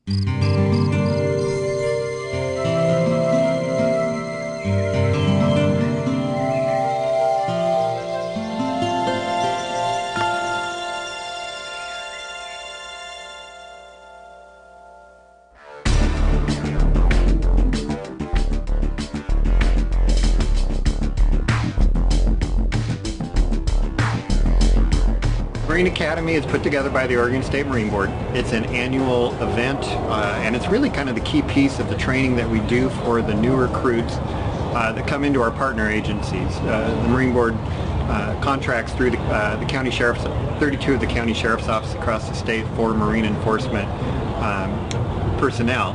Marine Academy is put together by the Oregon State Marine Board. It's an annual event and it's really kind of the key piece of the training that we do for the new recruits that come into our partner agencies. The Marine Board contracts through the county sheriff's, 32 of the county sheriff's offices across the state for marine enforcement personnel.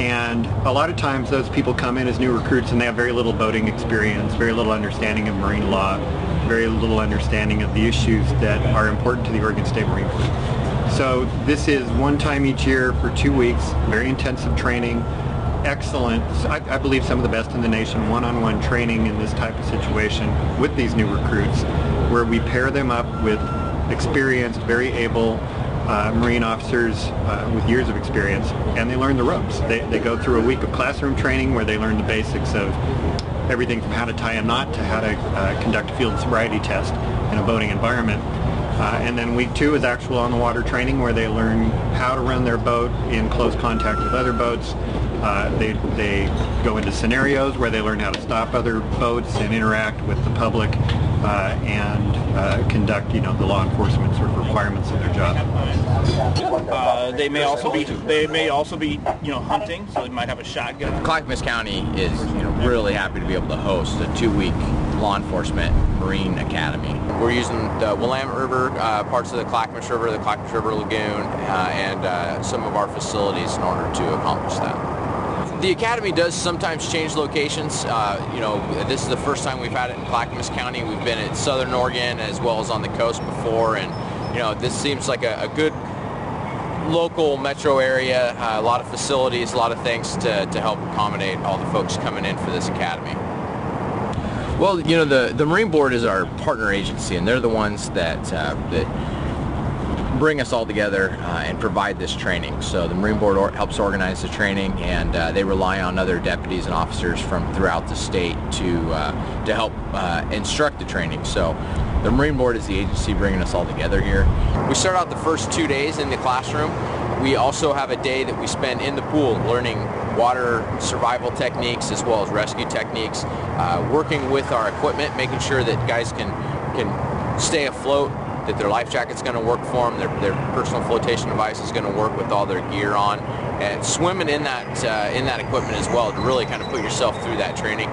And a lot of times those people come in as new recruits and they have very little boating experience, very little understanding of marine law, very little understanding of the issues that are important to the Oregon State Marine Corps. So this is one time each year for 2 weeks, very intensive training, excellent, I believe some of the best in the nation, one-on-one training in this type of situation with these new recruits, where we pair them up with experienced, very able Marine officers with years of experience, and they learn the ropes. They go through a week of classroom training where they learn the basics of everything from how to tie a knot to how to conduct a field sobriety test in a boating environment. And then week 2 is actual on the water training, where they learn how to run their boat in close contact with other boats. They go into scenarios where they learn how to stop other boats and interact with the public and conduct, the law enforcement sort of requirements of their job. They may also be hunting, so they might have a shotgun. Clackamas County is really happy to be able to host a 2-week law enforcement Marine Academy. We're using the Willamette River, parts of the Clackamas River Lagoon, and some of our facilities in order to accomplish that. The Academy does sometimes change locations. This is the first time we've had it in Clackamas County. We've been at Southern Oregon as well as on the coast before, and this seems like a good local metro area, a lot of facilities, a lot of things to help accommodate all the folks coming in for this academy. Well, the Marine Board is our partner agency, and they're the ones that bring us all together and provide this training. So the Marine Board helps organize the training, and they rely on other deputies and officers from throughout the state to help instruct the training. So the Marine Board is the agency bringing us all together here. We start out the first 2 days in the classroom. We also have a day that we spend in the pool learning water survival techniques as well as rescue techniques, working with our equipment, making sure that guys can stay afloat, that their life jacket's going to work for them, their personal flotation device is going to work with all their gear on, and swimming in that equipment as well to really kind of put yourself through that training.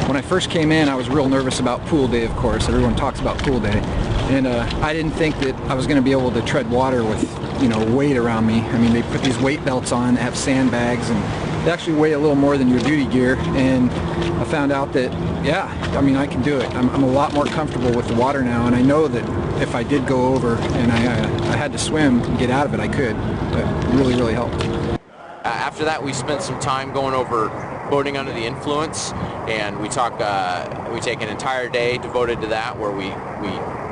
When I first came in, I was real nervous about pool day, of course. Everyone talks about pool day. And I didn't think that I was going to be able to tread water with, weight around me. I mean, they put these weight belts on that have sandbags, and they actually weigh a little more than your duty gear. And I found out that, I can do it. I'm a lot more comfortable with the water now, and I know that if I did go over and I had to swim and get out of it, I could. But it really, really helped. After that, we spent some time going over boating under the influence, and we take an entire day devoted to that, where we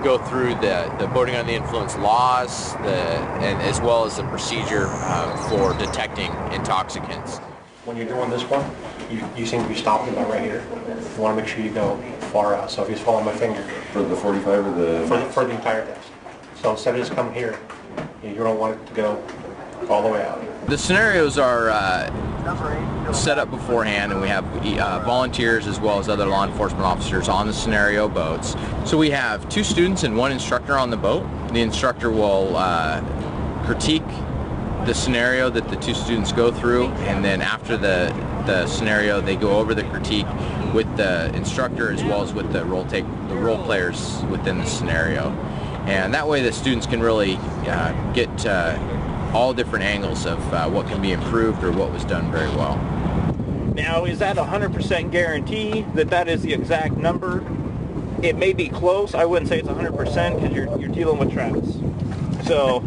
go through the boating under the influence laws, and as well as the procedure for detecting intoxicants. When you're doing this one, you seem to be stopping about right here. You want to make sure you go far out. So if you just follow my finger. For the 45 or the... For the entire test. So instead of just coming here, you don't want it to go all the way out. The scenarios are set up beforehand, and we have volunteers as well as other law enforcement officers on the scenario boats. So we have 2 students and 1 instructor on the boat. The instructor will critique the scenario that the 2 students go through, and then after the scenario, they go over the critique with the instructor as well as with the role players within the scenario. And that way the students can really get all different angles of what can be improved or what was done very well. Now, is that 100% guarantee that is the exact number? It may be close. I wouldn't say it's 100% because you're dealing with Travis. So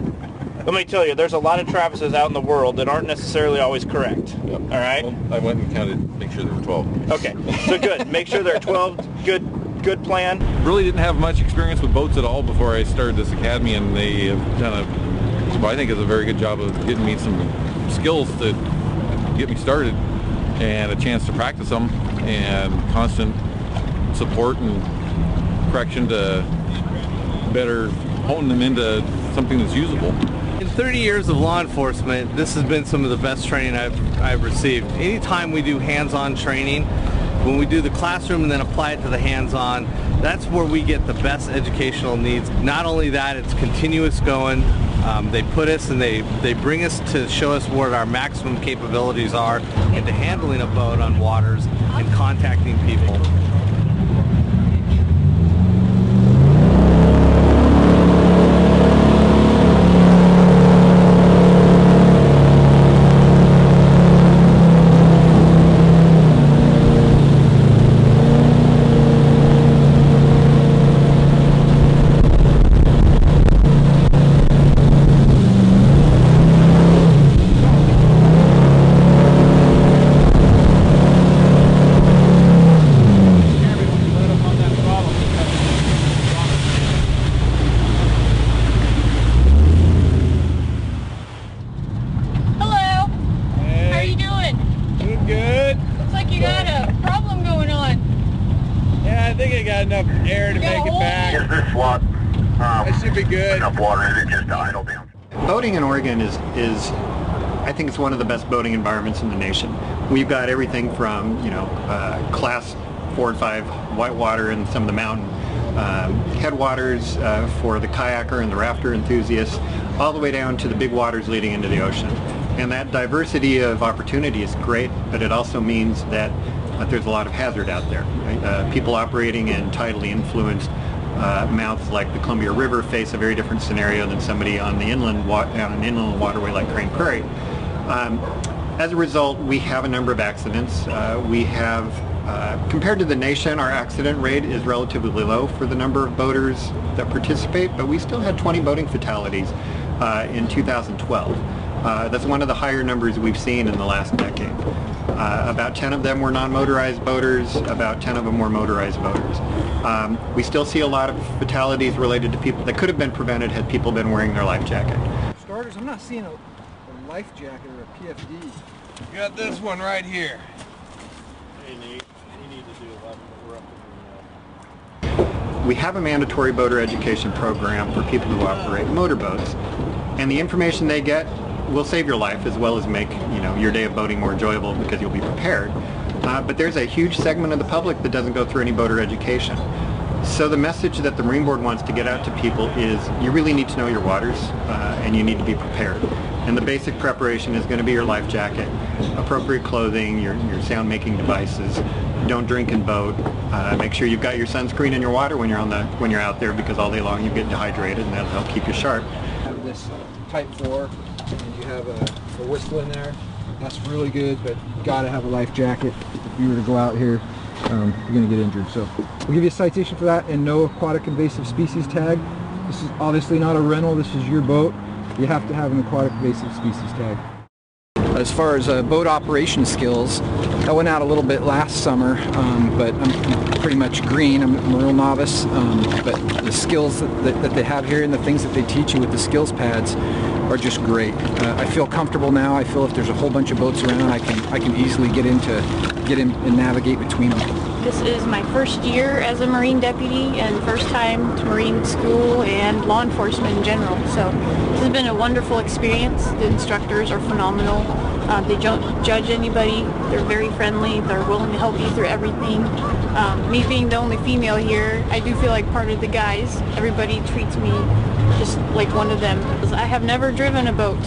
let me tell you, there's a lot of Travises out in the world that aren't necessarily always correct. Yep. All right? Well, I went and counted, make sure there were 12. Okay, so good. Make sure there are 12 good good plan. Really didn't have much experience with boats at all before I started this academy, and they have done what I think is a very good job of getting me some skills to get me started and a chance to practice them, and constant support and correction to better hone them into something that's usable. In 30 years of law enforcement, this has been some of the best training I've received. Anytime we do hands-on training, when we do the classroom and then apply it to the hands-on, that's where we get the best educational needs. Not only that, it's continuous going. They put us and they bring us to show us what our maximum capabilities are into handling a boat on waters and contacting people. I think I got enough air to make it back. Is this slot? That should be good. Enough water in it just to idle down. Boating in Oregon is I think it's one of the best boating environments in the nation. We've got everything from, class 4 and 5 whitewater and some of the mountain headwaters for the kayaker and the rafter enthusiasts, all the way down to the big waters leading into the ocean. And that diversity of opportunity is great, but it also means that there's a lot of hazard out there. People operating in tidally influenced mouths like the Columbia River face a very different scenario than somebody on the on an inland waterway like Crane Prairie. As a result, we have a number of accidents. We have, compared to the nation, our accident rate is relatively low for the number of boaters that participate, but we still had 20 boating fatalities in 2012. That's one of the higher numbers we've seen in the last decade. About 10 of them were non-motorized boaters, about 10 of them were motorized boaters. We still see a lot of fatalities related to people that could have been prevented had people been wearing their life jacket. For starters, I'm not seeing a life jacket or a PFD. You got this one right here. Hey Nate, you need to do 11, but we're up in We have a mandatory boater education program for people who operate motorboats, and the information they get will save your life as well as make your day of boating more enjoyable because you'll be prepared. But there's a huge segment of the public that doesn't go through any boater education. So the message that the Marine Board wants to get out to people is you really need to know your waters and you need to be prepared. And the basic preparation is going to be your life jacket, appropriate clothing, your sound making devices. Don't drink and boat. Make sure you've got your sunscreen in your water when you're out there, because all day long you get dehydrated, and that'll help keep you sharp. Have this Type 4, and you have a whistle in there. That's really good, but you got to have a life jacket. If you were to go out here, you're going to get injured. So we'll give you a citation for that, and no aquatic invasive species tag. This is obviously not a rental. This is your boat. You have to have an aquatic invasive species tag. As far as boat operation skills, I went out a little bit last summer, but I'm pretty much green. I'm a real novice, but the skills that they have here and the things that they teach you with the skills pads are just great. I feel comfortable now. I feel if there's a whole bunch of boats around, I can easily get in and navigate between them. This is my first year as a Marine deputy and first time to Marine school and law enforcement in general. So this has been a wonderful experience. The instructors are phenomenal. They don't judge anybody. They're very friendly. They're willing to help you through everything. Me being the only female here, I do feel like part of the guys. Everybody treats me just like one of them. I have never driven a boat.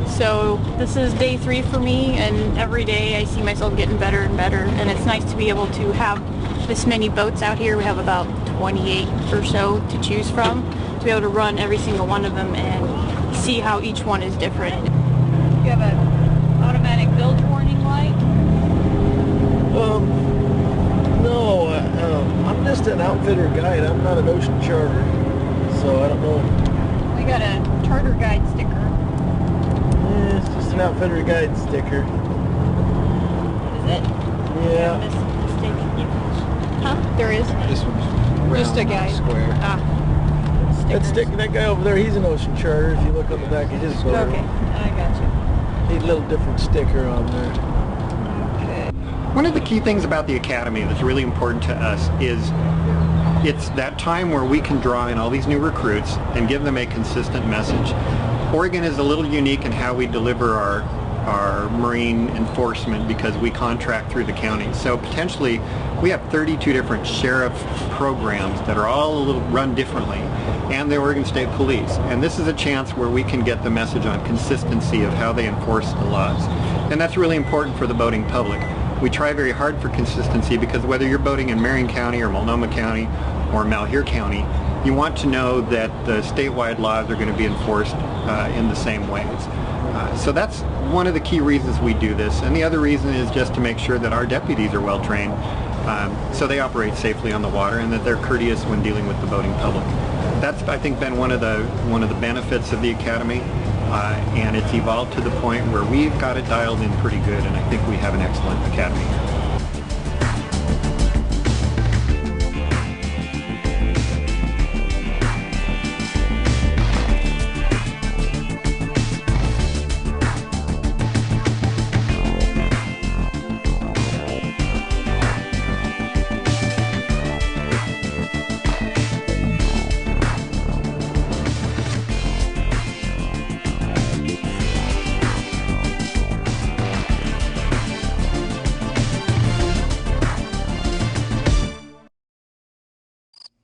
So this is day 3 for me, and every day I see myself getting better and better, and it's nice to be able to have this many boats out here. We have about 28 or so to choose from, to be able to run every single one of them and see how each one is different. You have an automatic bilge warning light? No, I'm just an outfitter guide. I'm not an ocean charter, so I don't know. We got a charter guide sticker. It's just an outfitter guide sticker. Is it? Yeah. There is. This one's round, Just a guy. square. That guy over there, he's an ocean charter. If you look on the back of his boat, Okay, I got you. he's a little different sticker on there. Okay. One of the key things about the Academy that's really important to us is it's that time where we can draw in all these new recruits and give them a consistent message. Oregon is a little unique in how we deliver our marine enforcement because we contract through the county. So potentially we have 32 different sheriff programs that are all run differently, and the Oregon State Police. And this is a chance where we can get the message on consistency of how they enforce the laws. And that's really important for the boating public. We try very hard for consistency because whether you're boating in Marion County or Multnomah County or Malheur County, you want to know that the statewide laws are going to be enforced in the same ways. So that's one of the key reasons we do this. And the other reason is just to make sure that our deputies are well trained so they operate safely on the water and that they're courteous when dealing with the boating public. That's, I think, been one of the benefits of the Academy, and it's evolved to the point where we've got it dialed in pretty good, and I think we have an excellent Academy.